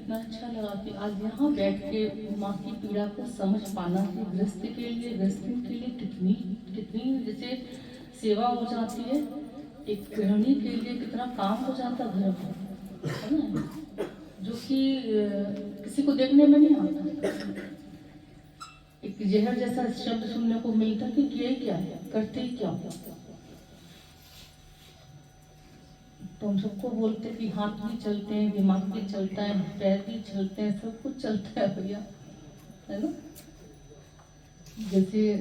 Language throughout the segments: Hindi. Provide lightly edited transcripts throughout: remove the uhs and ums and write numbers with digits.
कितना अच्छा लगा कि आज यहाँ बैठ के माँ की पीड़ा को समझ पाना कि गृहस्थी के लिए कितनी कितनी जैसे सेवा हो जाती है। एक गृहिणी के लिए कितना काम हो जाता घर में, है ना, जो कि किसी को देखने में नहीं आता। एक जहर जैसा शब्द सुनने को मिलता कि किया ही क्या है, करते ही क्या। तो हम सबको बोलते कि हाथ भी चलते हैं, दिमाग भी चलता है, पैर भी चलते हैं, सब कुछ चलता है भैया, है ना। जैसे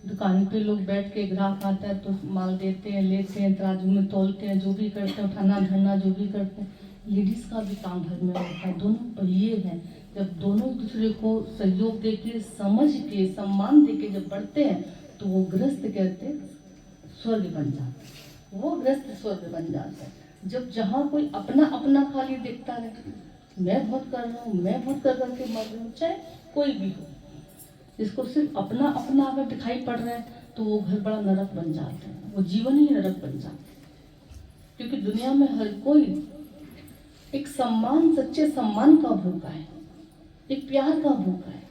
दुकान पे लोग बैठ के ग्राहक आता है तो माल देते हैं, लेते हैं, तराजू में तौलते हैं, जो भी करते हैं, उठाना धरना जो भी करते हैं। लेडीज का भी काम घर में होता है, दोनों पहिए हैं। जब दोनों एक दूसरे को सहयोग दे के, समझ के, सम्मान दे के जब बढ़ते हैं तो वो गृहस्थ कहते हैं स्वर्ग बन जाता है, वो गृहस्थ स्वर्ग बन जाता है। जब जहाँ कोई अपना अपना खाली देखता है, मैं बहुत कर रहा हूँ, मैं बहुत कर करके मर रहा हूँ, चाहे कोई भी हो, जिसको सिर्फ अपना अपना अगर दिखाई पड़ रहा है तो वो घर बड़ा नरक बन जाता है, वो जीवन ही नरक बन जाता है। क्योंकि दुनिया में हर कोई एक सम्मान, सच्चे सम्मान का भूखा है, एक प्यार का भूखा है,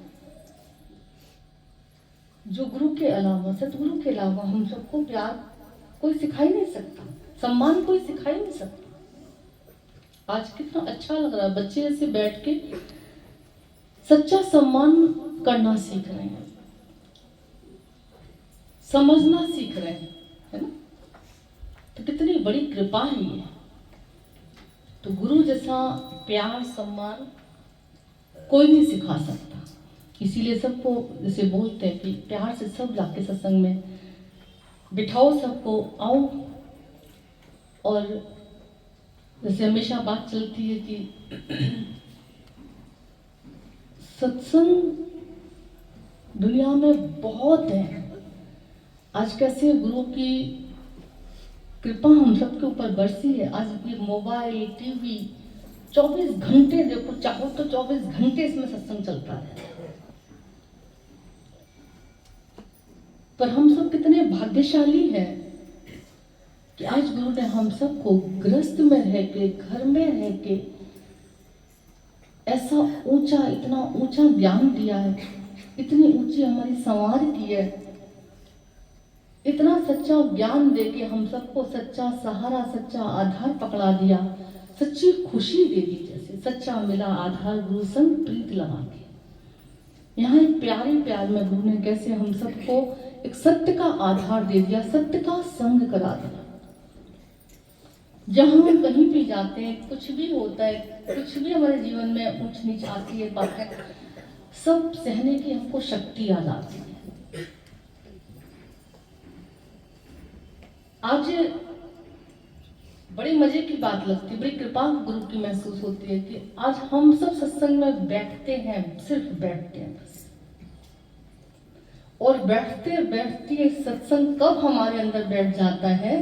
जो गुरु के अलावा, सतगुरु के अलावा हम सबको प्यार कोई सिखा ही नहीं सकता, सम्मान कोई सिखा ही नहीं सकता। आज कितना अच्छा लग रहा है, बच्चे ऐसे बैठ के सच्चा सम्मान करना सीख रहे हैं, समझना सीख रहे हैं, है ना। तो कितनी बड़ी कृपा है ये। तो गुरु जैसा प्यार सम्मान कोई नहीं सिखा सकता। इसीलिए सबको जैसे बोलते हैं कि प्यार से सब जाके सत्संग में बिठाओ, सबको आओ। और जैसे हमेशा बात चलती है कि सत्संग दुनिया में बहुत है। आज कैसे गुरु की कृपा हम सबके ऊपर बरसी है। आज ये मोबाइल, टीवी 24 घंटे देखो, चाहो तो 24 घंटे इसमें सत्संग चलता है। पर हम सब कितने भाग्यशाली हैं कि आज गुरु ने हम सबको गृहस्थ में रह के, घर में रह के ऐसा ऊंचा, इतना ऊंचा ज्ञान दिया है, इतनी ऊंची हमारी संवार की है, इतना सच्चा ज्ञान दे के हम सबको सच्चा सहारा, सच्चा आधार पकड़ा दिया, सच्ची खुशी दे दी। जैसे सच्चा मिला आधार गुरु संग प्रीत लगा के, यहाँ एक प्यारे प्यार में गुरु ने कैसे हम सबको एक सत्य का आधार दे दिया, सत्य का संग करा दिया। जहाँ हम कहीं भी जाते हैं, कुछ भी होता है, कुछ भी हमारे जीवन में ऊंच नीच आती है, बातें सब सहने की हमको शक्ति आ जाती है। आज बड़ी मजे की बात लगती है, बड़ी कृपा गुरु की महसूस होती है कि आज हम सब सत्संग में बैठते हैं, सिर्फ बैठते हैं बस। और बैठते बैठते सत्संग कब हमारे अंदर बैठ जाता है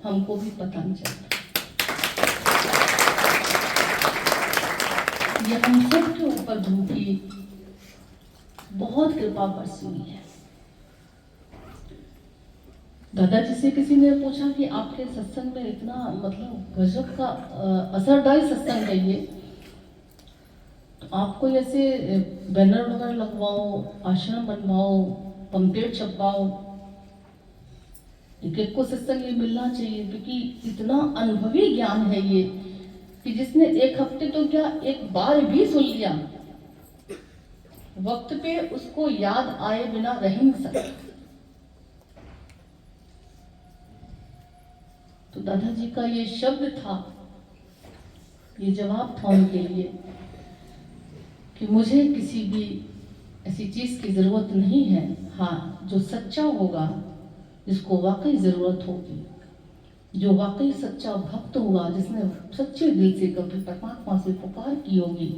हमको भी पता नहीं चलता। ये हम सब के ऊपर गुरु की बहुत कृपा बरसी हुई है। दादाजी से किसी ने पूछा कि आपके सत्संग में इतना मतलब गजब का असरदायी सत्संग है ये, तो आपको ऐसे बैनर वगैरह लगवाओ, आश्रम बनवाओ, पंपलेट छपवाओ, एक को सत्संग ये मिलना चाहिए। क्योंकि इतना अनुभवी ज्ञान है ये कि जिसने एक हफ्ते तो क्या, एक बार भी सुन लिया, वक्त पे उसको याद आए बिना रह नहीं सकता। तो दादाजी का ये शब्द था, ये जवाब था उनके लिए कि मुझे किसी भी ऐसी चीज की जरूरत नहीं है। हाँ, जो सच्चा होगा, जिसको वाकई जरूरत होगी, जो वाकई सच्चा भक्त होगा, जिसने सच्चे दिल से कभी परमात्मा से पुकार की होगी,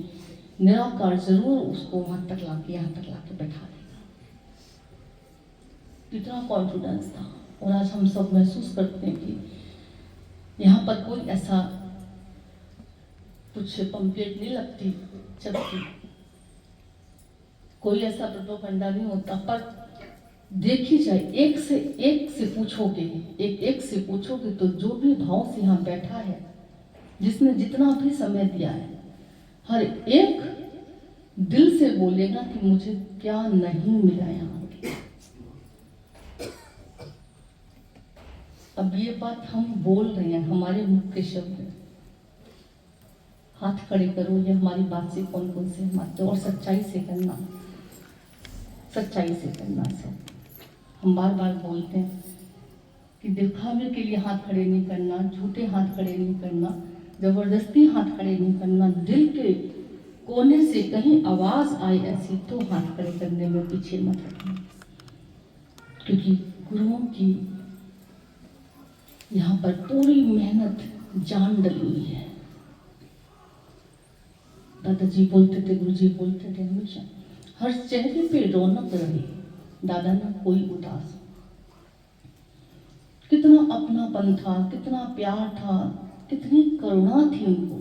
निराकार जरूर उसको वहां तक लाके, यहाँ तक लाके बैठा देगा। कितना कॉन्फिडेंस था। और आज हम सब महसूस करते हैं कि यहाँ पर कोई ऐसा कुछ पंपलेट नहीं लगती, जबकि कोई ऐसा प्रोपेगेंडा नहीं होता। पर देखी जाए, एक से पूछोगे, एक से पूछोगे तो जो भी भाव से यहाँ बैठा है, जिसने जितना भी समय दिया है, हर एक दिल से बोलेगा कि मुझे क्या नहीं मिला यहाँ। अब ये बात हम बोल रहे हैं, हमारे मुख के शब्द हैं। हाथ खड़े करो, ये हमारी बात से कौन कौन से मानते, और सच्चाई से करना, सच्चाई से करना। सब हम बार बार बोलते हैं कि दिखावे के लिए हाथ खड़े नहीं करना, झूठे हाथ खड़े नहीं करना, जबरदस्ती हाथ खड़े नहीं करना, दिल के कोने से कहीं आवाज आए ऐसी तो हाथ खड़े करने में पीछे मत हटना, क्योंकि गुरुओं की यहाँ पर पूरी मेहनत जान डली हुई है। दादाजी बोलते थे, गुरुजी बोलते थे हमेशा, हर चेहरे पे रौनक रहे, दादा ना कोई उदास। कितना अपनापन था, कितना प्यार था, कितनी करुणा थी उनको।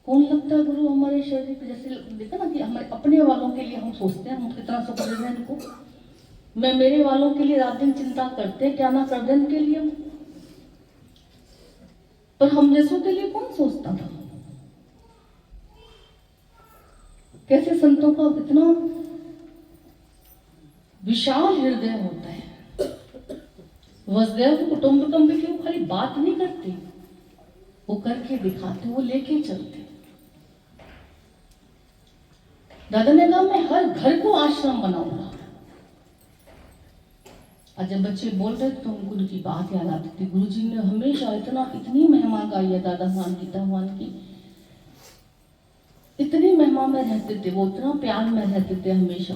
कौन लगता है गुरु हमारे शरीर पे, जैसे देखा ना कि हमारे अपने वालों के लिए हम सोचते हैं हम कितना सुख दे रहे हैं इनको, मैं मेरे वालों के लिए रात दिन चिंता करते क्या ना कर दे इनके लिए, पर हम जैसों के लिए कौन सोचता था। कैसे संतों का कितना विशाल हृदय होता है। वसुदेव कुटुंबकम भी क्यों खाली बात नहीं करते, वो करके दिखाते, वो लेके चलते। दादा ने कहा मैं हर घर को आश्रम बनाऊंगा। और जब बच्चे बोल रहे थे तो गुरु की बात याद आती थी। गुरु जी ने हमेशा इतनी महिमा गाई है दादा भगवान गीता भगवान की, इतनी महिमा में रहते थे वो, इतना प्यार में रहते थे हमेशा।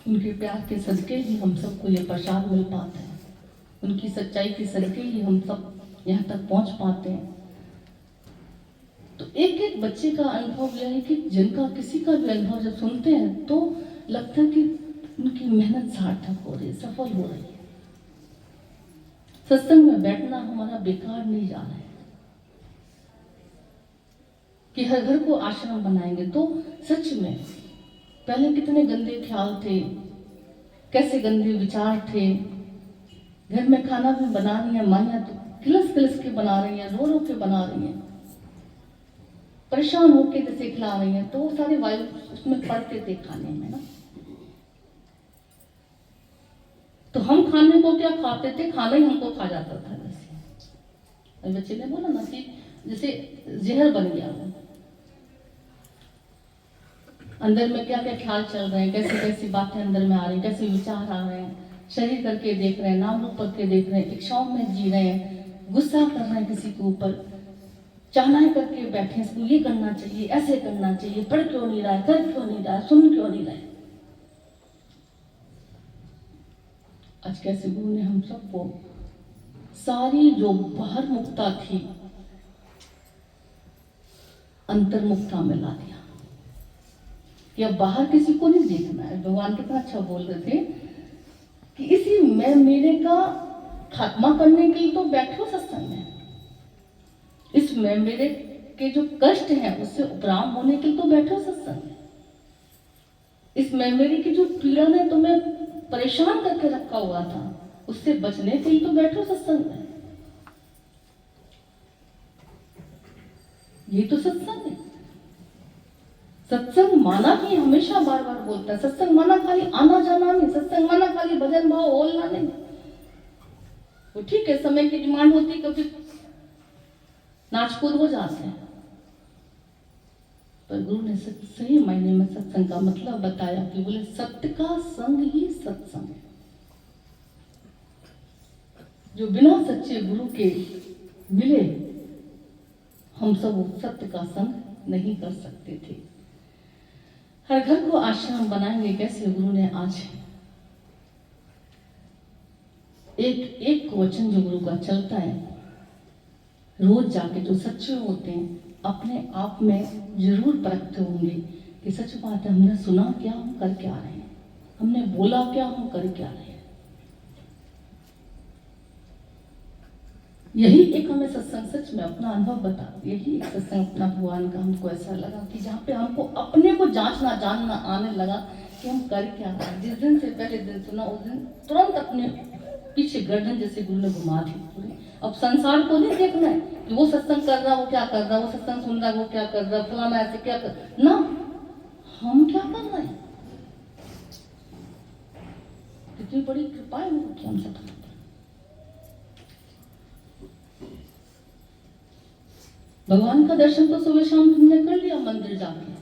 उनके प्यार के सदके ही हम सबको ये प्रसाद मिल पाता है, उनकी सच्चाई के सदके ही हम सब यहाँ तक पहुंच पाते हैं। तो एक एक बच्चे का अनुभव यह है कि जिनका किसी का भी अनुभव जब सुनते हैं तो लगता है कि उनकी मेहनत सार्थक हो रही है, सफल हो रही है। सत्संग में बैठना हमारा बेकार नहीं जा रहा है कि हर घर को आश्रम बनाएंगे तो सच में पहले कितने गंदे ख्याल थे, कैसे गंदे विचार थे। घर में खाना भी बना रही है माइयां तो खिलस खिलस के बना रही हैं, रो रो के बना रही हैं, परेशान होके जैसे खिला रही हैं, तो वो सारे वायु उसमें पड़ते थे खाने में ना। तो हम खाने को क्या खाते थे, खाना ही हमको खा जाता था। जैसे बच्चे ने बोला ना कि जैसे जहर बन गया वो, अंदर में क्या क्या ख्याल चल रहे हैं, कैसी कैसी बातें अंदर में आ रही हैं, कैसे विचार आ रहे हैं, शरीर करके देख रहे हैं, नाम रूप करके देख रहे हैं, इच्छाओं में जी रहे हैं, गुस्सा कर रहे हैं किसी के ऊपर, चाहना करके बैठे इसको ये करना चाहिए, ऐसे करना चाहिए, पढ़ क्यों नहीं रहा है, कर क्यों नहीं रहा है, सुन क्यों नहीं रहा है। आज कैसे गुरु ने हम सबको सारी जो बाहर मुक्ता थी अंतर्मुक्ता में ला दिया कि अब बाहर किसी को नहीं देखना है। भगवान कितना अच्छा बोल रहे थे कि इसी मैं मेरे का खात्मा करने के लिए तो बैठो सत्संग में, इस मैं मेरे के जो कष्ट हैं उससे उपराम होने के लिए तो बैठो सत्संग में, इस मैं मेरे की जो पीड़ा ने तुम्हें परेशान करके रखा हुआ था उससे बचने के लिए तो बैठो सत्संग में। ये तो सत्संग है। सत्संग माना ही हमेशा बार बार बोलता है, सत्संग माना खाली आना जाना नहीं, सत्संग माना खाली भजन भाव बोलना नहीं। वो ठीक है समय की डिमांड होती, कभी नाच कूद हो जाते हैं, पर गुरु ने सही मायने में सत्संग का मतलब बताया कि बोले सत्य का संग ही सत्संग है। जो बिना सच्चे गुरु के मिले हम सब सत्य का संग नहीं कर सकते थे। हर घर को आश्रम बनाएंगे कैसे, गुरु ने आज एक एक वचन जो गुरु का चलता है, रोज जाके जो सच्चे होते हैं अपने आप में जरूर परखते होंगे कि सच बात है, हमने सुना क्या, हम कर क्या रहे हैं, हमने बोला क्या, हम कर क्या रहे हैं। यही एक हमें सत्संग सच में अपना अनुभव बता, यही एक सत्संग अपना भगवान का हमको ऐसा लगा कि जहाँ पे हमको अपने को जांचना जानना आने लगा कि हम कर क्या रहे हैं। जिस दिन से पहले दिन सुना उस दिन तुरंत अपने पीछे गर्दन जैसे गुरु ने घुमा दी पूरी। अब संसार को नहीं देखना है कि वो सत्संग कर रहा, वो क्या कर रहा, वो सत्संग सुन रहा, वो क्या कर रहा, फलाना ऐसे क्या कर ना, हम क्या कर रहे हैं। कितनी बड़ी कृपा है उनकी हम सब। भगवान का दर्शन तो सुबह शाम तुमने कर लिया मंदिर जाके,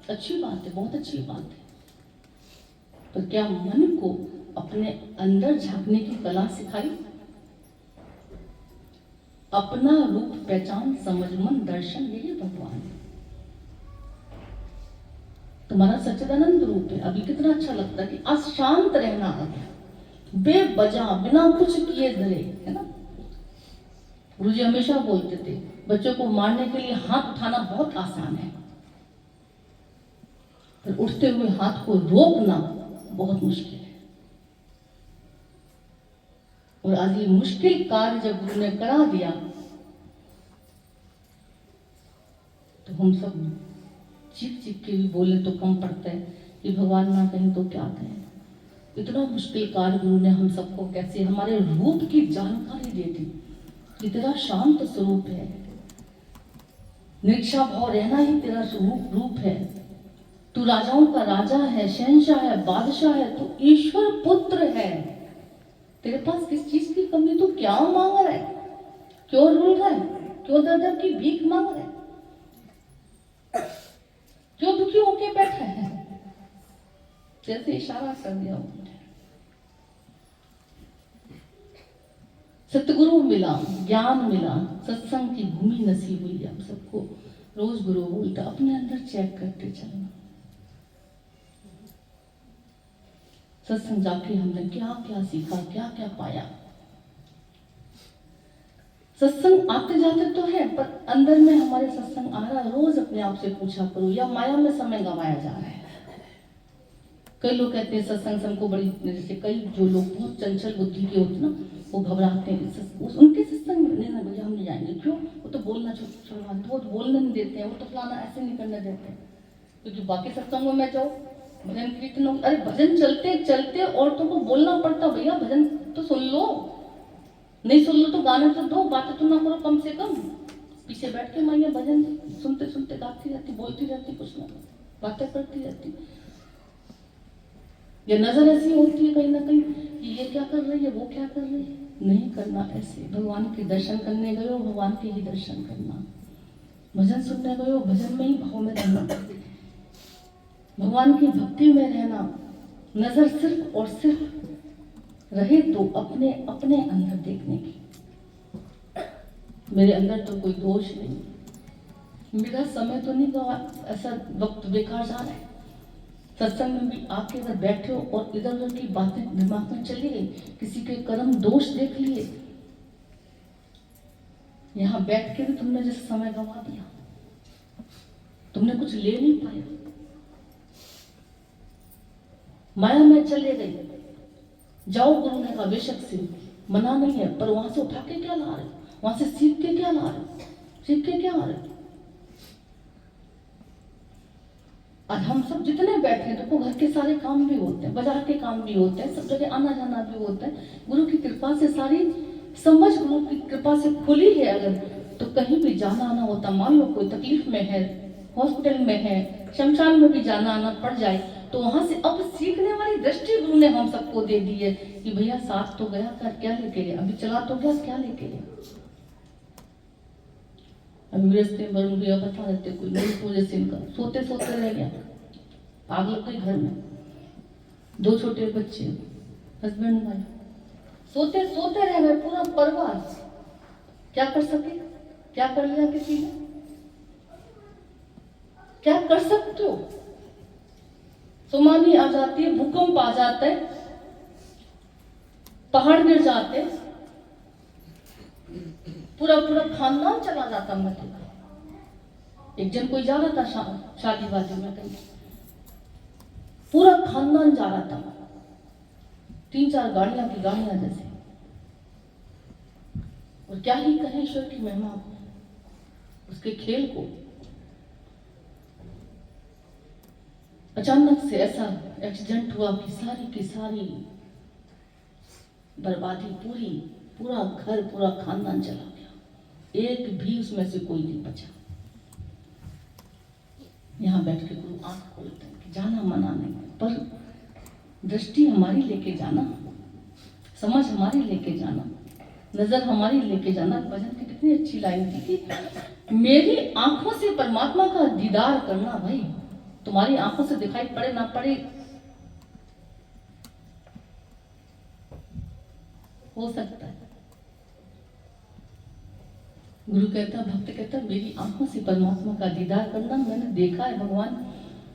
अच्छी बात है, बहुत अच्छी बात है, पर क्या मन को अपने अंदर झांकने की कला सिखाई? अपना रूप पहचान समझ मन दर्शन, यही भगवान है। तुम्हारा सच्चिदानंद रूप है। अभी कितना अच्छा लगता है कि आज शांत रहना आ गया, बेवजह बिना कुछ किए धरे, है ना। गुरुजी हमेशा बोलते थे बच्चों को मारने के लिए हाथ उठाना बहुत आसान है, पर उठते हुए हाथ को रोकना बहुत मुश्किल है। और आज ये मुश्किल कार्य जब गुरु ने करा दिया तो हम सब चीख चीख के भी बोले तो कम पड़ता है कि भगवान ना कहीं तो क्या कहें। इतना मुश्किल कार्य गुरु ने हम सबको कैसे हमारे रूप की जानकारी दे दी। इतना शांत स्वरूप है, निरीक्षा भाव रहना ही तेरा रूप है। तू राजाओं का राजा है, शहंशाह है, बादशाह है, तू ईश्वर पुत्र है। तेरे पास किस चीज की कमी? तू क्या मांग रहा है? क्यों रुल रहा है? क्यों दर की भीख मांग रहा है? क्यों दुखी होके बैठा है? जैसे इशारा कर दिया उन्होंने। सतगुरु मिला, ज्ञान मिला, सत्संग की भूमि नसीब हुई। हम सबको रोज गुरु बोलता अपने अंदर चेक करते चलना। सत्संग जाके हमने क्या क्या सीखा, क्या क्या पाया। सत्संग आते जाते तो है, पर अंदर में हमारे सत्संग आ रहा है। रोज अपने आप से पूछा करो, या माया में समय गंवाया जा रहा है। कई लोग कहते हैं सत्संग से हमको बड़ी, जैसे कई जो लोग बहुत चंचल बुद्धि के होते ना, वो घबराते हैं उनके सत्संग में। नहीं ना भैया हम नहीं जाएंगे। क्यों? वो तो बोलना छुड़वाते, वो तो बोलने नहीं देते हैं, वो तो फलाना ऐसे नहीं करने देते हैं। क्योंकि बाकी सत्संगों में जाओ, भजन कीर्तन, अरे भजन चलते चलते औरतों को बोलना पड़ता, भैया भजन तो सुन लो, नहीं सुन लो तो गाने तो दो, बातें तो ना करो कम से कम। पीछे बैठ के मैया भजन सुनते सुनते गाती रहती, बोलती रहती, कुछ ना बातें करती रहती। ये नजर ऐसी होती है कहीं ना कहीं कि ये क्या कर रही है, वो क्या कर रही है। नहीं करना ऐसे। भगवान के दर्शन करने गए हो, भगवान के ही दर्शन करना। भजन सुनने गए हो, भजन में ही भाव में रहना, भगवान की भक्ति में रहना। नजर सिर्फ और सिर्फ रहे तो अपने अपने अंदर देखने की। मेरे अंदर तो कोई दोष नहीं, मेरा समय तो नहीं गवा, ऐसा वक्त बेकार जा रहा है। सत्संग में भी आके अगर बैठे हो और इधर उधर की बातें दिमाग में चली गई, किसी के कर्म दोष देख लिए, यहाँ बैठ के भी तुमने जैसे समय गंवा दिया, तुमने कुछ ले नहीं पाया, माया में चले गए। जाओ गुरु ने कहा बेशक से मना नहीं है, पर वहां से उठा के क्या ला रहे, वहां से सीख के क्या ला रहे, सीख के क्या आ रहे। आज हम सब जितने बैठे हैं, देखो घर के सारे काम भी होते हैं, बाजार के काम भी होते हैं, सब जगह आना जाना भी होता है। गुरु की कृपा से सारी समझ गुरु की कृपा से खुली है। अगर तो कहीं भी जाना आना होता, मान लो कोई तकलीफ में है, हॉस्पिटल में है, शमशान में भी जाना आना पड़ जाए, तो वहां से अब सीखने वाली दृष्टि गुरु ने हम सबको दे दी है कि भैया साथ तो गया, कर क्या लेके गया, अभी चला तो गया, क्या लेके गया। अभी रस्ते में भैया बता देते, कोई नहीं पूरे सिंह का सोते सोते रह गया, आग लग गई घर में, 2 छोटे बच्चे, हस्बैंड वाइफ, सोते सोते रह गए पूरा परिवार। क्या कर सके? क्या कर लिया किसी ने? क्या कर सकते हो? सुनामी आ जाती है, भूकंप आ जाता है, पहाड़ गिर जाते, पूरा पूरा खानदान चला जाता। मतलब एक जन कोई जा रहा था शादी वादी में, कहीं पूरा खानदान जा रहा था, 3-4 गाड़ियां की गाड़ियां जैसे। और क्या ही कहें ईश्वर की महिमा, उसके खेल को। अचानक से ऐसा एक्सीडेंट हुआ कि सारी की सारी बर्बादी, पूरा घर, पूरा खानदान चला गया। एक भी उसमें से कोई नहीं बचा। यहाँ बैठ के गुरु आंख खोलते हैं कि जाना मना नहीं, पर दृष्टि हमारी लेके जाना, समझ हमारी लेके जाना, नजर हमारी लेके जाना। भजन की कितनी अच्छी लाइन थी कि मेरी आंखों से परमात्मा का दीदार करना। भाई तुम्हारी आंखों से दिखाई पड़े ना पड़े, हो सकता है। गुरु कहता, भक्त कहता, मेरी आंखों से परमात्मा का दीदार करना। मैंने देखा है भगवान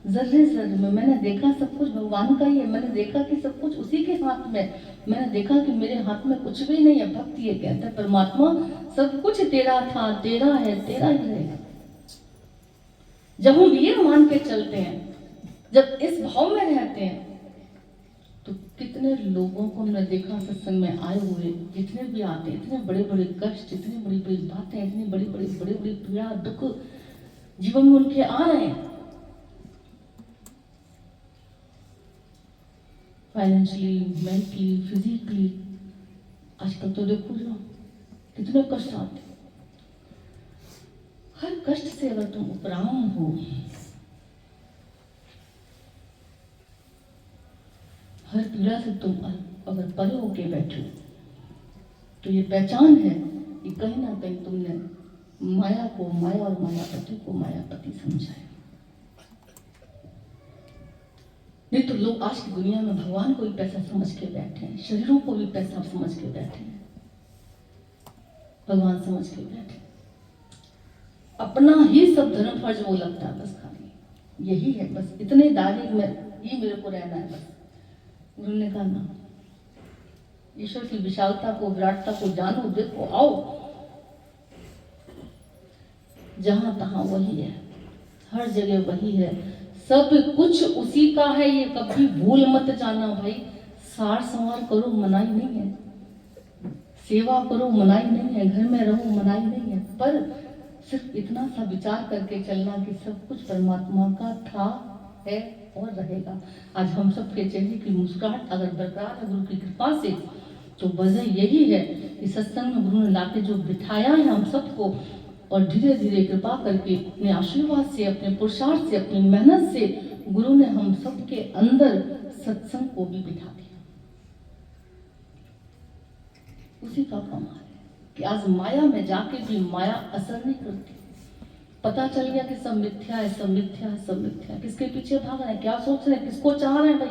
जर्रे जर्रे में, मैंने देखा सब कुछ भगवान का ही है, मैंने देखा कि सब कुछ उसी के हाथ में, मैंने देखा कि मेरे हाथ में कुछ भी नहीं है। भक्त ये कहता है, परमात्मा सब कुछ तेरा था, तेरा है, तेरा ही रहेगा। जब हम ये मान के चलते हैं, जब इस भाव में रहते हैं, तो कितने लोगों को हमने देखा सत्संग में आए हुए, जितने भी आते हैं, इतने बड़े बड़े कष्ट, इतनी बड़ी बड़ी बातें, इतनी बड़ी बड़ी पीड़ा दुख जीवन में उनके आ रहे हैं। Financially, mentally, physically. आजकल तो देखो जो कितने कष्ट आते हैं। हर कष्ट से अगर तुम उपराम हो, हर पीड़ा से तुम अगर परे होके बैठो, तो ये पहचान है कि कहीं ना कहीं तुमने माया को माया और मायापति को मायापति समझा है। नहीं तो लोग आज की दुनिया में भगवान को भी पैसा समझ के बैठे हैं, शरीरों को भी पैसा समझ के बैठे हैं, भगवान समझ के बैठे। अपना ही सब धर्म फर्ज वो लगता है, बस खाली यही है, बस इतने दायरे में ही मेरे को रहना है। बस गुरु ने कहा ना, ईश्वर की विशालता को, विराटता को जानो, देखो, आओ। जहां तहां वही है, हर जगह वही है, सब कुछ उसी का है, ये कभी भूल मत जाना। भाई सार संवार करो, मनाई नहीं है, सेवा करो, मनाई नहीं है, घर में रहो, मनाई नहीं है, पर सिर्फ इतना सा विचार करके चलना कि सब कुछ परमात्मा का था, है और रहेगा। आज हम सब के चेहरे की मुस्कुराहट अगर बरकरार है गुरु की कृपा से, तो वजह यही है कि सत्संग में गुरु ने लाके जो बिठाया है हम सबको, और धीरे धीरे कृपा करके अपने आशीर्वाद से, अपने पुरुषार्थ से, अपनी मेहनत से गुरु ने हम सबके अंदर सत्संग को भी बिठा दिया। उसी का कमाल है कि आज माया में जाके भी माया असर नहीं करती। पता चल गया कि सब मिथ्या है, सब मिथ्या है, सब मिथ्या है। किसके पीछे भाग रहे हैं, क्या सोच रहे हैं, किसको चाह रहे हैं? भाई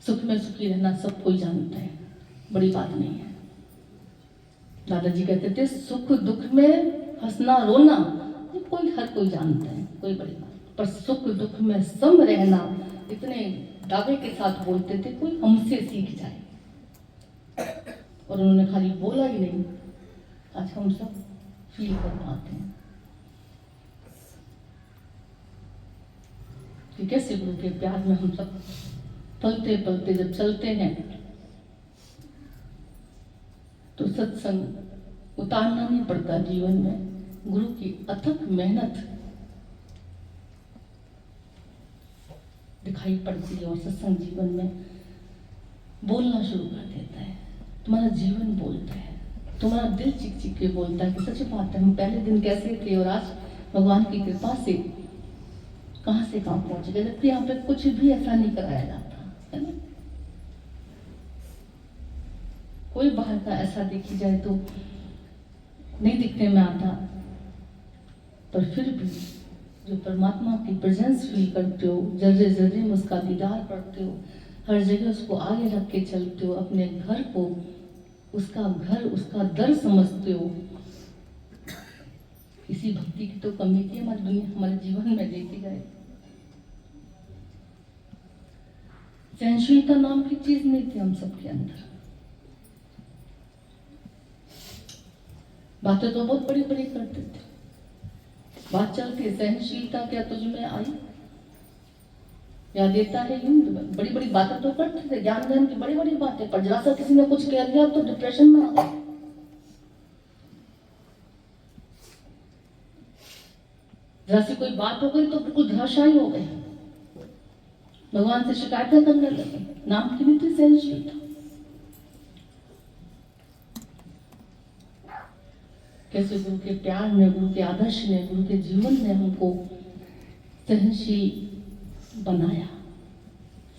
सुख में सुखी रहना सब कोई जानता है, बड़ी बात नहीं है। दादाजी कहते थे, सुख दुख में हंसना रोना ये हर कोई जानता है, कोई बड़ी बात। पर सुख दुख में सम रहना, इतने दावे के साथ बोलते थे, कोई हमसे सीख जाए। और उन्होंने खाली बोला ही नहीं, आज हम सब फील कर पाते हैं कि कैसे गुरु के प्यार में हम सब पलते पलते जब चलते हैं, तो सत्संग उतारना नहीं पड़ता जीवन में। गुरु की अथक मेहनत दिखाई पड़ती है, और सत्संग जीवन में बोलना शुरू कर देता है। तुम्हारा जीवन बोलता है, तुम्हारा दिल चिक चिक के बोलता है कि सच बात है, हम पहले दिन कैसे थे और आज भगवान की कृपा से कहां से कहां पहुंच गए। जबकि यहाँ पे कुछ भी ऐसा नहीं कराया जाता है ना। कोई बाहर का ऐसा देखी जाए तो नहीं दिखने में आता, पर फिर भी जो परमात्मा की प्रेजेंस फील करते हो, जर्रे जर्रे में उसका दीदार करते हो, हर जगह उसको आगे रख के चलते हो, अपने घर को उसका घर, उसका दर समझते हो। इसी भक्ति की तो कमी थी हमारी दुनिया, हमारे जीवन में देखी जाए। सहनशीलता नाम की चीज नहीं थी हम सबके अंदर। बातें तो बहुत बड़ी बड़ी करते थे, बात चलती है सहनशीलता क्या तुझ में आई, या देता है यूं, बड़ी बड़ी बातें तो करते थे, ज्ञान ज्ञान की बड़ी बड़ी बातें, पर जरा सा किसी ने कुछ कह दिया तो डिप्रेशन में आ गए। जरा सी कोई बात हो गई तो बिल्कुल धराशायी हो गए, भगवान से शिकायतें करने लगे। नाम की नहीं थी सहनशीलता। कैसे गुरु के प्यार ने, गुरु के आदर्श ने, गुरु के जीवन ने हमको सहनशील बनाया,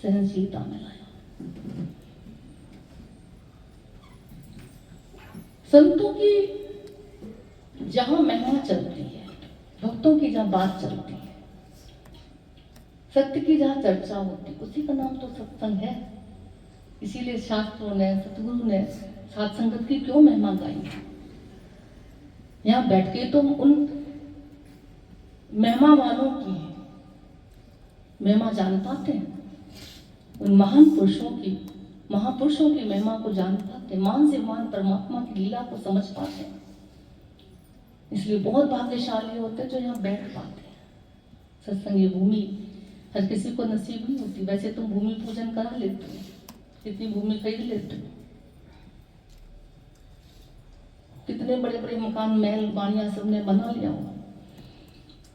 सहनशीलता में लाया। संतों की जहां महिमा चलती है, भक्तों की जहां बात चलती है, सत्य की जहां चर्चा होती, उसी का नाम तो सत्संग है। इसीलिए शास्त्रों ने, सतगुरु ने साथ संगत की क्यों महिमा गाई। यहाँ बैठ के तो उन महिमा वालों की महिमा जान पाते हैं, उन महान पुरुषों की, महापुरुषों की महिमा को जान पाते, मान से मान परमात्मा की लीला को समझ पाते हैं। इसलिए बहुत भाग्यशाली होते हैं जो यहाँ बैठ पाते हैं। सत्संग भूमि हर किसी को नसीब नहीं होती। वैसे तुम भूमि पूजन करा लेते हो, कितनी भूमि खरीद लेते हो, कितने बड़े बड़े मकान, महल, बाड़ियां सबने बना लिया हो,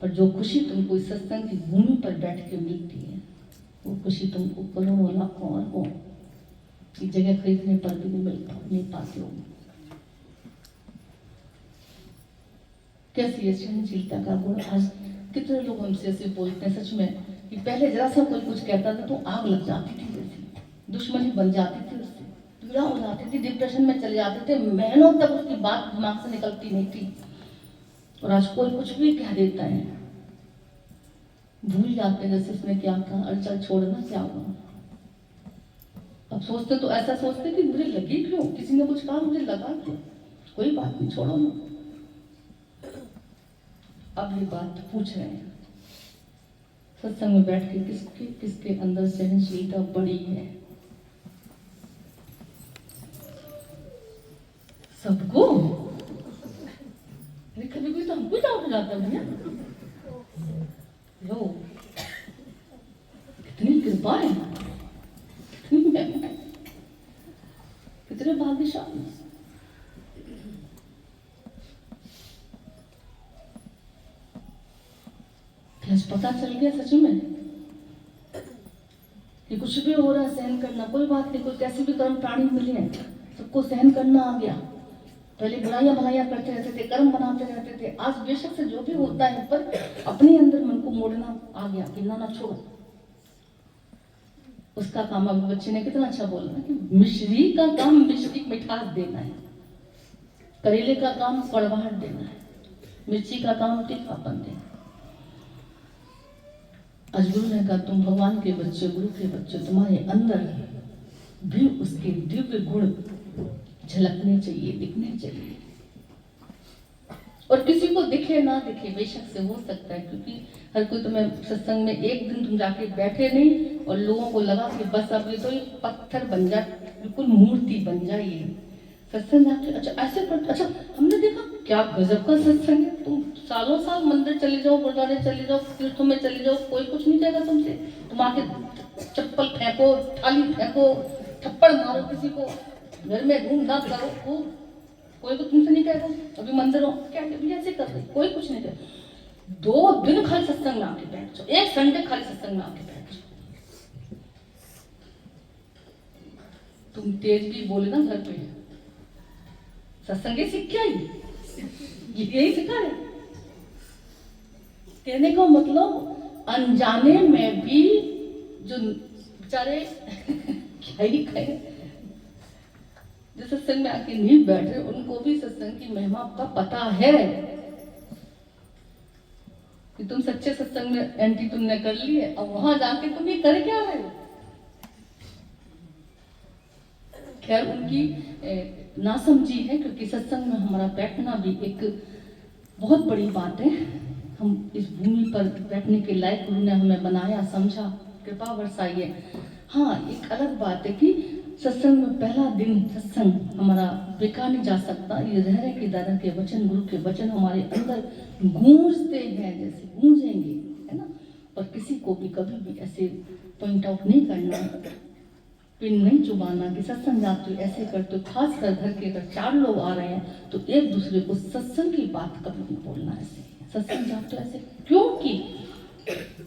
पर जो खुशी तुमको इस सत्संग की भूमि पर बैठ के मिलती है, वो खुशी तुमको करोड़ों, लाखों, अरबों की जगह खरीदने पर भी नहीं पाते हो। कैसी है सहनशीलता का गुण। आज कितने लोग हमसे ऐसे बोलते हैं सच में कि पहले जरा सा कोई कुछ कहता था तो आग लग जाती थी, जैसे दुश्मनी बन जाती थी, उससे पीड़ा हो जाती थी, डिप्रेशन में चले जाते थे, महीनों तक उसकी बात दिमाग से निकलती नहीं थी। और आज कोई कुछ भी कह देता है, भूल जाते हैं जैसे उसने क्या कहा, अरे चल छोड़ना, क्या हुआ। अब सोचते तो ऐसा सोचते कि मुझे लगी क्यों, किसी ने कुछ कहा मुझे लगा क्यों, कोई बात नहीं, छोड़ो ना। अब ये बात पूछ रहे हैं सत्संग में बैठ के, किसके अंदर सहनशीलता बड़ी है। सबको, कभी कोई तो हमको डाउट हो जाता है भैया, लो कितनी कृपा है, कितनी महिमा है, कितने भाग्यशाली। पता चल गया सच में कि कुछ भी हो रहा है सहन करना, कोई बात नहीं, कोई कैसे भी कर्म प्राणी मिले हैं, सबको सहन करना आ गया। पहले बुराइयां भलाइयां करते रहते थे, कर्म बनाते रहते थे, आज बेशक से जो भी होता है पर अपने अंदर मन को मोड़ना आ गया कि ना छोड़ो। उसका काम, अभी बच्चे ने कितना अच्छा बोला कि मिश्री का काम मिश्री मिठास देना है, करेले का काम कड़वाहट देना है, मिर्ची का काम तीखापन देना। आज गुरु ने कहा तुम भगवान के बच्चे, गुरु के बच्चे, तुम्हारे अंदर भी उसके दिव्य गुण झलकने चाहिए, दिखने चाहिए। और किसी को दिखे ना दिखे, बेशक से हो सकता है, क्योंकि हर कोई तुम्हें सत्संग में एक दिन तुम जाके बैठे नहीं और लोगों को लगा कि बस अब ये तो ये पत्थर बन जाए, बिल्कुल मूर्ति बन जाए सत्संग जाके। अच्छा ऐसे करते, अच्छा हमने देखा क्या गजब का सत्संग है। तुम सालों साल मंदिर चले जाओ, गुरुद्वारे चले जाओ, तीर्थों में चले जाओ, कोई कुछ नहीं कहेगा तुमसे। तुम आके चप्पल फेंको, थाली फेंको, थप्पड़ मारो किसी को, घर में धूमधाम करो, कोई कुछ तुमसे नहीं कहेगा। अभी मंदिरों क्या भी ऐसे कर रहे, कोई कुछ नहीं कहेगा। 2 दिन खाली सत्संग में आके बैठ जाओ, एक संडे खाली सत्संग में आके बैठ जाओ। तुम तेज भी बोले ना घर पे, सत्संग सीख क्या यही सिखा है। कहने का मतलब अनजाने में भी जो बेचारे क्या ही कहे, जो सत्संग में आके नहीं बैठे, उनको भी सत्संग की महिमा का पता है कि तुम सच्चे सत्संग में एंट्री तुमने कर ली है। अब वहां जाके तुम ये कर क्या रहे हो। खैर उनकी नासमझी है, क्योंकि सत्संग में हमारा बैठना भी एक बहुत बड़ी बात है। हम इस भूमि पर बैठने के लायक गुरु ने हमें बनाया, समझा, कृपा बरसाई है। हाँ, एक अलग बात है कि सत्संग में पहला दिन सत्संग हमारा बेकार नहीं जा सकता। ये रहने के दादा के वचन, गुरु के वचन हमारे अंदर गूंजते हैं, जैसे गूंजेंगे, है ना। पर किसी को भी कभी भी ऐसे पॉइंट आउट नहीं करना, पिन नहीं चुबाना कि सत्संग जाते हो ऐसे करते हो। खासकर घर के अगर 4 लोग आ रहे हैं तो एक दूसरे को सत्संग की बात कभी नहीं बोलना ऐसे, सत्संग जाते हो ऐसे, क्योंकि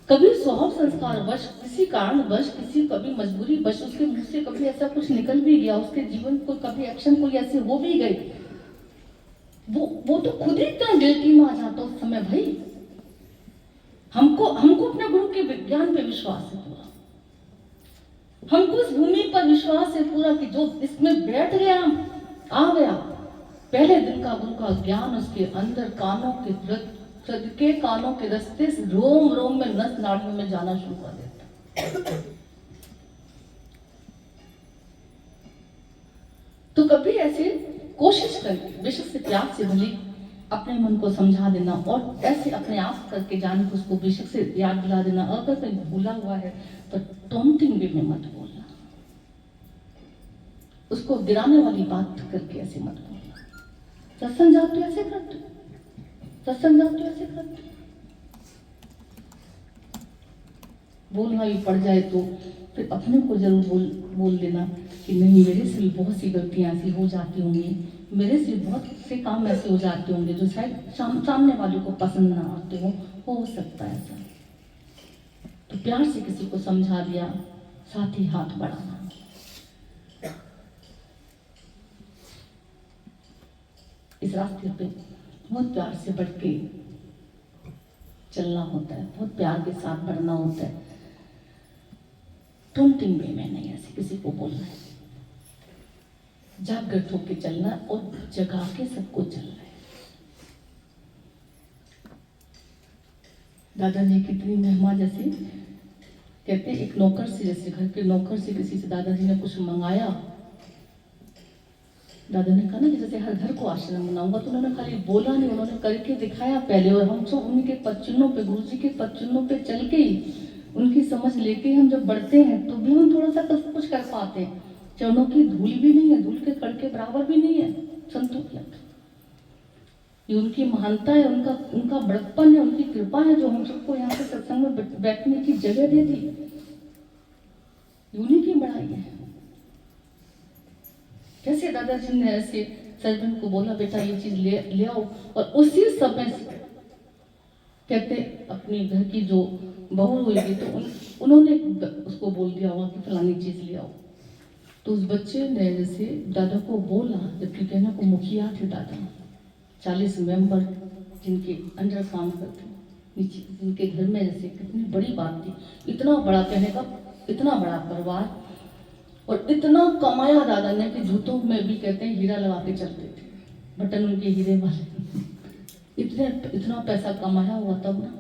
कभी स्वभाव संस्कार वश, किसी कारण वश, किसी कभी मजबूरी वश उसके मुंह से कभी ऐसा कुछ निकल भी गया, उसके जीवन को कभी एक्शन कोई ऐसे हो भी गई वो तो खुद ही इतना गिल्टी में आ जाता उस समय भाई। हमको अपने गुरु के विज्ञान पे विश्वास है पूरा, हमको इस भूमि पर विश्वास है पूरा कि जो इसमें बैठ गया आ गया पहले दिन का गुरु का ज्ञान उसके अंदर कानों के कानों के रास्ते से रोम रोम में नस नाड़ियों में जाना शुरू कर देता। तो कभी ऐसे कोशिश करके बेशक से प्यार से भले अपने मन को समझा देना और ऐसे अपने आप करके जान के उसको बेशक से याद दिला देना। अगर कहीं भूला हुआ है तो टॉन्टिंग वे में मत बोलना, उसको गिराने वाली बात करके ऐसे मत बोलना। सत्संग जाते ऐसे करते, सत्संग जाते ऐसे करते, बोलना भी पड़ जाए तो फिर अपने को जरूर बोल देना कि नहीं, मेरे से भी बहुत सी गलतियां ऐसी हो जाती होंगी, मेरे से बहुत से काम ऐसे हो जाते होंगे जो शायद सामने वाले को पसंद ना आते हो सकता है ऐसा। तो प्यार से किसी को समझा दिया, साथ ही हाथ बढ़ाना। इस रास्ते पे बहुत प्यार से बढ़ के चलना होता है, बहुत प्यार के साथ बढ़ना होता है। टोंटिंग वे में नहीं ऐसे किसी को बोलना है, जागृत होके चलना और जगा के सबको चलना है। दादाजी कितनी महिमा, जैसे कहते एक नौकर से, जैसे घर के नौकर से किसी से दादाजी ने कुछ मंगाया, दादा ने कहा ना कि जैसे हर घर को आश्रम बनाऊंगा, तो उन्होंने खाली बोला नहीं, उन्होंने करके दिखाया पहले। और हम सब उनके पदचिन्हों पे, गुरु जी के पदचिन्हों पे चल के ही, उनकी समझ लेके हम जब बढ़ते हैं तो भी हम थोड़ा सा कुछ कर पाते हैं। चरणों की धूल भी नहीं है, धूल के कण के बराबर भी नहीं है संतों की। ये उनकी महानता है, उनका बड़प्पन है, उनकी कृपा है जो हम सबको यहाँ पे सत्संग में बैठने की जगह दे दी। उन्हीं की बड़ाई है। कैसे दादाजी ने ऐसे सर्वेंट को बोला, बेटा ये चीज ले आओ, और उसी समय से कहते अपनी घर की जो बहू हुई तो उन्होंने उसको बोल दिया होगा कि फलानी चीज ले आओ। तो उस बच्चे ने जैसे दादा को बोला, जबकि कहने को मुखिया थे दादा, 40 मेंबर जिनके अंडर काम करते नीचे, जिनके घर में जैसे कितनी बड़ी बात थी, इतना बड़ा, कहने का इतना बड़ा परिवार, और इतना कमाया दादा ने कि जूतों में भी कहते हैं हीरा लगा के चलते थे, बटन उनके हीरे वाले। इतना पैसा कमाया हुआ तब ना,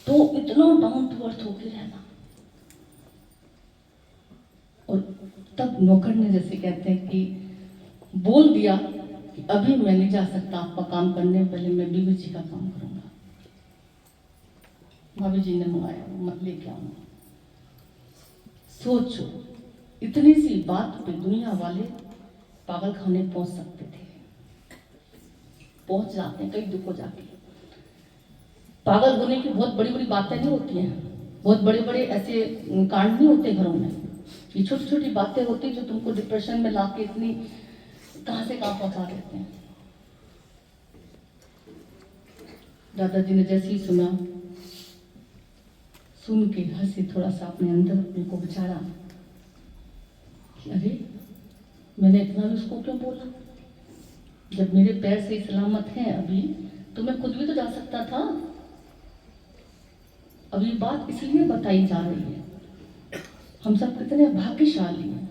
तो इतना डाउन टू अर्थ होके रहना। और तब नौकर ने जैसे कहते हैं कि बोल दिया कि अभी मैं नहीं जा सकता आपका काम करने, पहले मैं बीबी जी का काम करूंगा। भाभी जी ने मंगाया, मत लेके आऊंगा। सोचो, इतनी सी बात पे दुनिया वाले पागल खाने पहुंच सकते थे, पहुंच जाते हैं कई दुखों जाके। पागल होने की बहुत बड़ी बड़ी बातें नहीं होती हैं, बहुत बड़े बड़े ऐसे कांड नहीं होते घरों में। ये छोटी छोटी बातें होती जो तुमको डिप्रेशन में लाके इतनी कहां से कहां पहुंचा देते हैं। दादाजी ने जैसे ही सुना, सुन के हंसे, थोड़ा सा अपने अंदर अपने को विचारा कि अरे मैंने इतना भी उसको क्यों बोला, जब मेरे पैर से सलामत हैं अभी, तो मैं खुद भी तो जा सकता था। अभी बात इसलिए बताई जा रही है, हम सब कितने भाग्यशाली हैं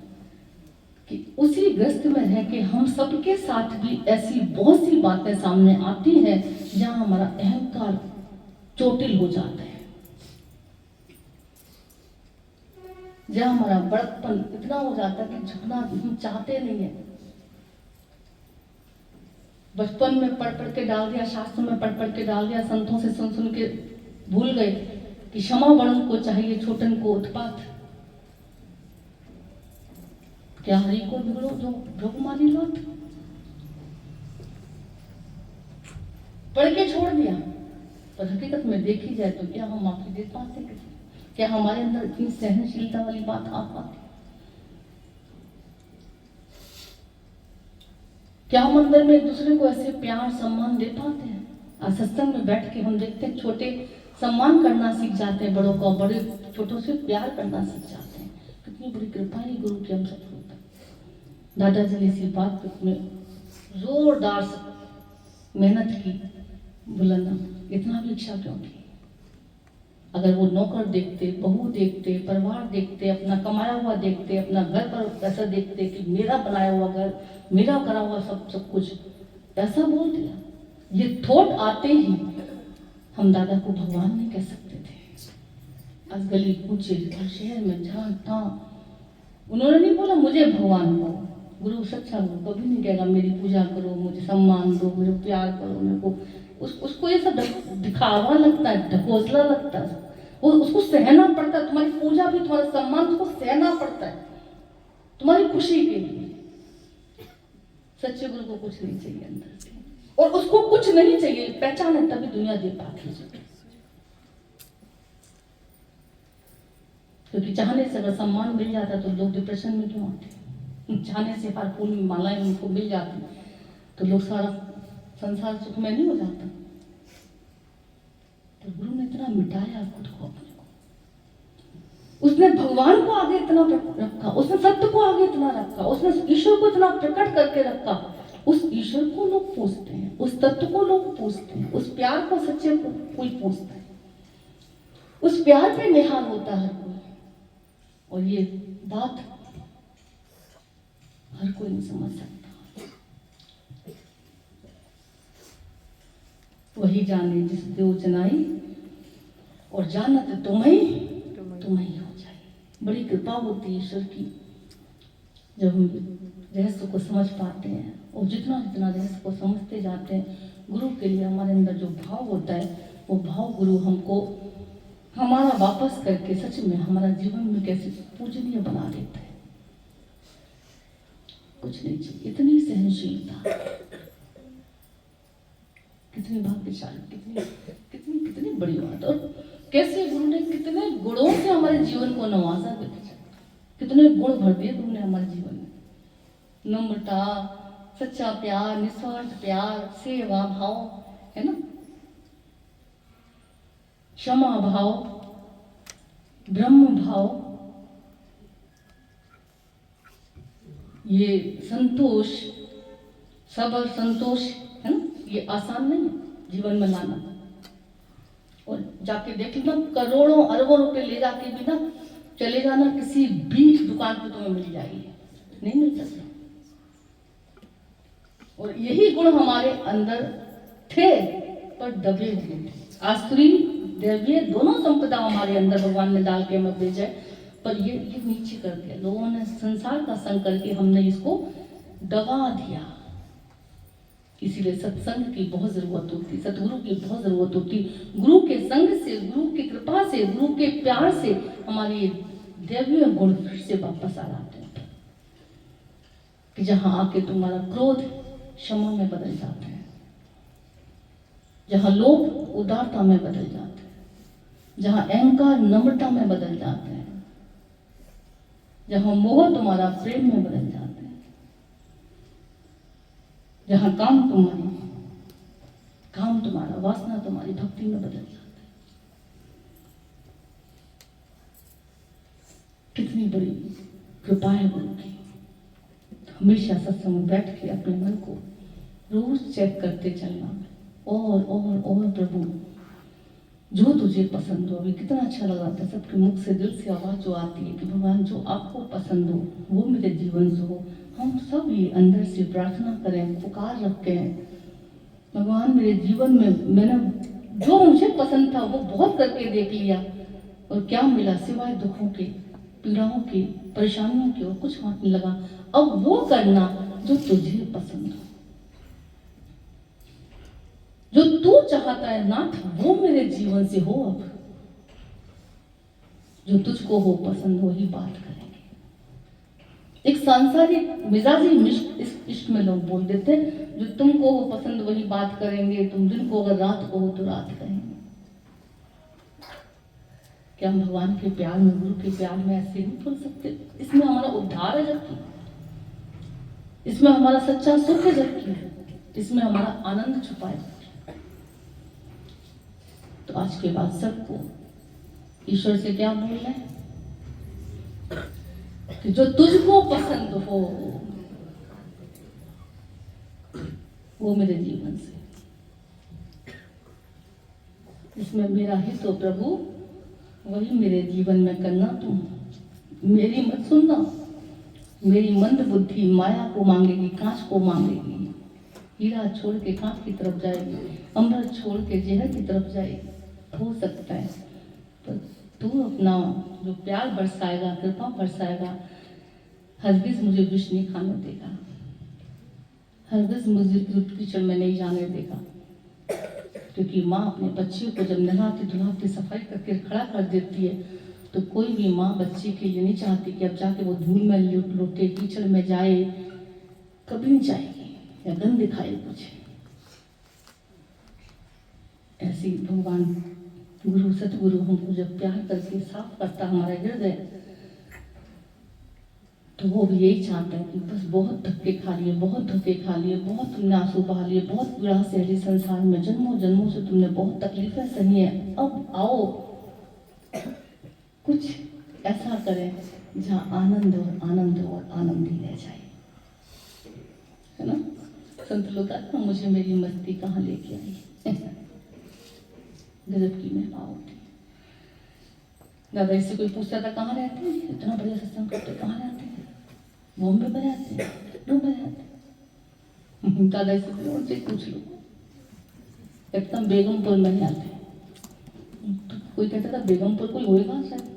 कि उसी ग्रस्त में रह के हम सबके साथ भी ऐसी बहुत सी बातें सामने आती हैं जहां हमारा अहंकार चोटिल हो जाता है, जहां हमारा बड़प्पन इतना हो जाता है कि झुकना हम चाहते नहीं है। बचपन में पढ़ पढ़ के डाल दिया, शास्त्रों में पढ़ पढ़ के डाल दिया, संतों से सुन सुन के भूल गए कि क्षमा बड़न को चाहिए, छोटन को उत्पात। क्या हरि को बिगड़ो जो भ्रगुमारी लौट, पढ़ के छोड़ दिया। पर हकीकत में देखी जाए तो क्या हम माफी दे पाते किसी, क्या हमारे अंदर इतनी सहनशीलता वाली बात आ पाती, क्या हम अंदर में एक दूसरे को ऐसे प्यार सम्मान दे पाते हैं? आज सत्संग में बैठ के हम देखते हैं छोटे सम्मान करना सीख जाते हैं, बड़ों का, बड़े छोटों से प्यार करना सीख जाते हैं। कितनी बड़ी कृपा है गुरु की हम सब। दादाजी ने इसी बात में जोरदार मेहनत की, बुलंदा, इतना भी इच्छा क्यों की? अगर वो नौकर देखते, बहू देखते, परिवार देखते, अपना कमाया हुआ देखते, अपना घर पर पैसा देखते कि मेरा बनाया हुआ घर, मेरा करा हुआ सब कुछ, ऐसा बोल दिया। ये थॉट आते ही हम दादा को भगवान नहीं कह सकते थे। आज गली पूछे, शहर में जहाँ तहाँ उन्होंने नहीं बोला मुझे भगवान को। गुरु सच्चा गुरु कभी नहीं कहेगा मेरी पूजा करो, मुझे सम्मान दो, मुझे प्यार करो। मेरे को उसको ये सब दिखावा लगता है, ढकोसला लगता है, वो उसको सहना पड़ता है। तुम्हारी पूजा भी, तुम्हारा सम्मान उसको सहना पड़ता है तुम्हारी खुशी के लिए। सच्चे गुरु को कुछ नहीं चाहिए अंदर से, और उसको कुछ नहीं चाहिए पहचान है, तभी दुनिया दे पाती है। क्योंकि चाहने से अगर सम्मान मिल जाता तो लोग डिप्रेशन में क्यों आते? चाहने से हर फूल में मालाएं उनको मिल जाती तो लोग सारा संसार सुख में नहीं हो जाता। तो गुरु ने इतना मिटाया खुद को, अपने को। उसने भगवान को आगे इतना रखा, उसने सत्य को आगे इतना रखा, उसने ईश्वर को इतना प्रकट करके रखा। उस ईश्वर को लोग पूछते हैं, उस तत्व को लोग पूछते हैं, उस प्यार को सच्चे को कोई पूछता है, उस प्यार पे निहाल होता है कोई। और ये बात हर कोई नहीं समझ सकता। वही जाने जिस देव जनाई, और जानत तुम्हें तुम्हें हो जाए। बड़ी कृपा होती है ईश्वर की जब हम रहस्य को समझ पाते हैं, और जितना जितना रहस्य को समझते जाते हैं, गुरु के लिए हमारे अंदर जो भाव होता है, वो भाव गुरु हमको हमारा वापस करके सच में हमारा जीवन में कैसे पूजनीय बना देता है। कुछ नहीं चाहिए, इतनी सहनशीलता, कितनी भाग्यशाली, कितनी कितनी कितनी बड़ी बात। और कैसे गुरु ने कितने गुणों से हमारे जीवन को नवाजा, कितने गुण भर दिए गुरु ने हमारे जीवन में। नम्रता, सच्चा प्यार, निस्वार्थ प्यार, सेवा भाव, है ना, क्षमा भाव, ब्रह्म भाव, ये संतोष, सबर संतोष, है ना, ये आसान नहीं है जीवन में लाना। और जाके देख लो, करोड़ों अरबों रुपए ले जाके भी ना चले जाना, किसी भी दुकान पे तुम्हें मिल जाएगी, नहीं मिल सकता। और यही गुण हमारे अंदर थे पर दबे हुए थे। आसुरी दैवीय दोनों संपदा हमारे अंदर भगवान ने डाल के हमें भेजा, पर ये नीचे कर दिया लोगों ने, संसार का संग करके हमने इसको दबा दिया। इसीलिए सत्संग की बहुत जरूरत होती, सतगुरु की बहुत जरूरत होती। गुरु के संग से, गुरु की कृपा से, गुरु के प्यार से हमारे दैवीय गुण फिर से वापस आ जाते हैं, कि जहां आके तुम्हारा क्रोध क्षमा में बदल जाता है, जहां लोभ उदारता में बदल जाते हैं, जहां अहंकार नम्रता में बदल जाते हैं, जहां मोह तुम्हारा प्रेम में बदल जाते हैं, जहां काम तुम्हारा वासना तुम्हारी भक्ति में बदल जाता है। कितनी बड़ी कृपा है गुरु की। हमेशा सत्संग में बैठ के अपने मन को रोज चेक करते चलना, और प्रभु जो तुझे पसंद हो। अभी कितना अच्छा लगा था सबके मुख से, दिल से आवाज जो आती है कि भगवान जो आपको पसंद हो वो मेरे जीवन से हो। हम सब ये अंदर से प्रार्थना करें, पुकार रखें, भगवान मेरे जीवन में मैंने जो मुझे पसंद था वो बहुत करके देख लिया, और क्या मिला सिवाय दुखों के, पीड़ाओं की, परेशानियों की, और कुछ हाथ नहीं लगा। अब वो करना जो तुझे पसंद हो, जो तू चाहता है नाथ वो मेरे जीवन से हो। अब जो तुझको हो पसंद वही बात करेंगे। एक सांसारिक मिजाजी इश्क में लोग बोल देते हैं, जो तुमको हो पसंद वही बात करेंगे, तुम दिन को अगर रात को हो तो रात कहेंगे। क्या हम भगवान के प्यार में, गुरु के प्यार में ऐसे नहीं बोल सकते? इसमें हमारा उद्धार है, जबकि इसमें हमारा सच्चा सुख है, जबकि इसमें हमारा आनंद छुपा है। तो आज के बाद सबको ईश्वर से क्या बोलना है कि जो तुझको पसंद हो वो मेरे जीवन से, इसमें मेरा हित हो प्रभु, वही मेरे जीवन में करना तुम, मेरी मत सुनना। मेरी मंद बुद्धि माया को मांगेगी, कांच को मांगेगी, हीरा छोड़ के कांच की तरफ जाएगी, अमृत छोड़ के जहर की तरफ जाएगी। हो सकता है तो तू अपना जो प्यार बरसाएगा, कृपा बरसाएगा, हरगिज मुझे विष नहीं खाने देगा, हरगिज मुझे कीचड़ में नहीं जाने देगा। क्योंकि माँ अपने बच्चे को जब नहलाती धुलाती सफाई करके खड़ा कर देती है, तो कोई भी माँ बच्चे के लिए नहीं चाहती कि अब जाके वो धूल में लुटे, कीचड़ में जाए, कभी नहीं चाहेगी, या गंद दिखाए कुछ। ऐसी भगवान गुरु सतगुरु हमको जब प्यार करके साफ करता हमारा हृदय, तो वो भी यही चाहता है कि बस बहुत धक्के खा लिए, बहुत धोखे खा लिए, बहुत तुमने आंसू बहा लिए, बहुत पीड़ा सहली संसार में, जन्मों जन्मों से तुमने बहुत तकलीफें सही है, अब आओ कुछ ऐसा करें जहाँ आनंद और आनंद और आनंद ही रह जाए, है ना। संत लोग कहते हैं मुझे मेरी मस्ती कहाँ लेके आई। गजब की महिमा होती। दादा इससे कोई पूछता था कहाँ रहते हैं, इतना बढ़िया सत्संग करते कहाँ रहते हैं, बॉम्बे में रहते हैं, लखनऊ में रहते हैं। दादा इससे उनसे पूछ लो, एकदम बेगमपुर में रहते हैं। तो कोई कहता था बेगमपुर कोई होएगा, शायद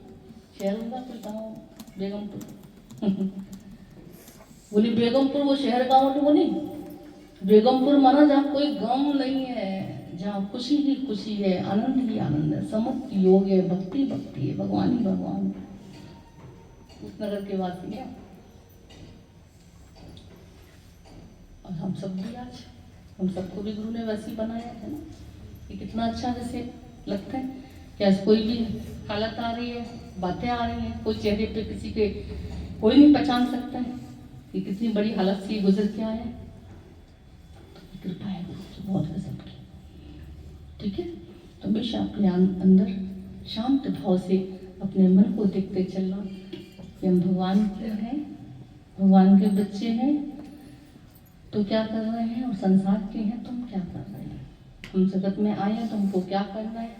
शहर होगा कोई गाँव बेगमपुर। बोली बेगमपुर वो शहर गाँव तो वो नहीं, बेगमपुर माना जहाँ कोई गम नहीं है, जहाँ खुशी ही खुशी है, आनंद ही आनंद है, समस्त योग है, भक्ति भक्ति है, भगवान ही भगवान है। उस नगर के वासी हैं। और हम सब भी आज, हम सबको भी गुरु ने वैसे ही बनाया है ना, कि कितना अच्छा जैसे लगता है कि आज कोई भी हालत आ रही है, बातें आ रही हैं, कोई चेहरे पे किसी के कोई नहीं पहचान सकता है कि कितनी बड़ी हालत से गुजर के आया है। तो कृपा है बहुत गजब की। ठीक है, तो हमेशा अपने अंदर शांत भाव से अपने मन को देखते चलना कि हम भगवान के हैं, भगवान के बच्चे हैं, तो क्या कर रहे हैं, और संसार के हैं, तुम क्या कर रहे हैं, हम जगत में आए हैं, तुमको क्या करना है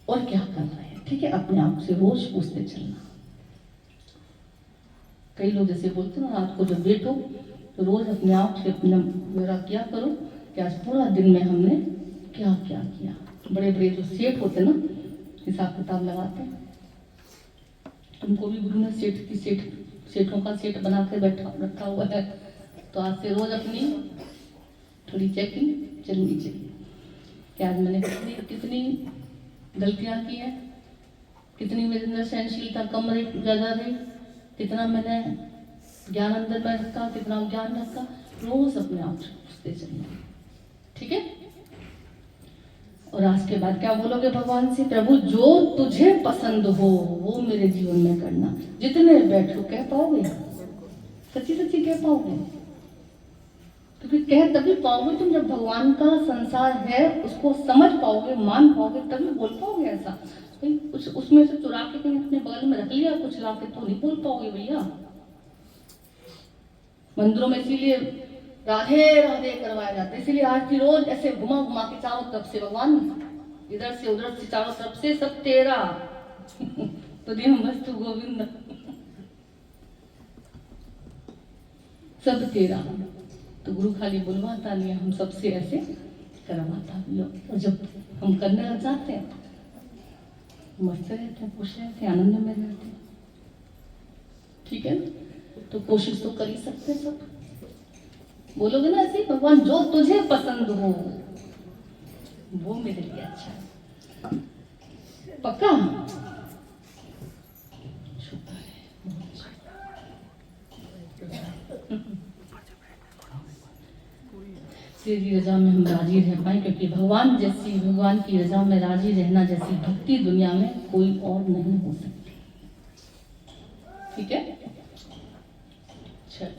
और क्या कर रहे हैं। ठीक है, अपने आप से रोज पूछते चलना। कई लोग जैसे बोलते हैं ना, रात को जब लेटो तो रोज अपने आप से अपना मेरा क्या करो कि आज पूरा दिन में हमने क्या क्या किया। बड़े बड़े जो सेठ होते हैं ना, हिसाब किताब लगाते हैं, तुमको भी गुरु ने सेठों का सेठ बना के रखा हुआ है। तो आज से रोज अपनी थोड़ी चेकिंग चलनी चाहिए कि आज मैंने कितनी गलतियां की हैं, कितनी मेरे अंदर सहनशीलता कम रही, ज़्यादा रही, कितना मैंने ज्ञान अंदर में रखा, कितना ज्ञान रखा। रोज अपने आप से पूछते चलना। ठीक है, और आज के बाद क्या बोलोगे भगवान से, प्रभु जो तुझे पसंद हो वो मेरे जीवन में करना। जितने बैठो कह पाओगे, सच्ची सच्ची कह पाओगे, क्योंकि कह तभी पाओगे तुम जब भगवान का संसार है उसको समझ पाओगे, मान पाओगे, तभी बोल पाओगे। ऐसा कुछ उसमें से चुरा के कहीं अपने बगल में रख लिया कुछ ला के तो नहीं बोल पाओगे भैया। मंदिरों में इसीलिए राधे राधे करवाया जाता है, इसीलिए आरती रोज ऐसे घुमा घुमा के चारों तरफ से भगवान, इधर से उधर से चारों तरफ से सब तेरा। तो दिन मस्त गोविंद सब तेरा। तो गुरु खाली बुलवाता नहीं, हम सबसे ऐसे करवाता भी। और जब हम करने लग जाते हैं मस्त रहते हैं, खुश रहते हैं, आनंद में रहते हैं। ठीक है, तो कोशिश तो कर ही सकते हैं सब। बोलोगे ना ऐसे, भगवान जो तुझे पसंद हो वो मेरे लिए अच्छा है। पक्का? शुक्र है। तेरी रजा में हम राजी रह पाए, क्योंकि भगवान जैसी, भगवान की रजा में राजी रहना जैसी भक्ति दुनिया में कोई और नहीं हो सकती। ठीक है, चल।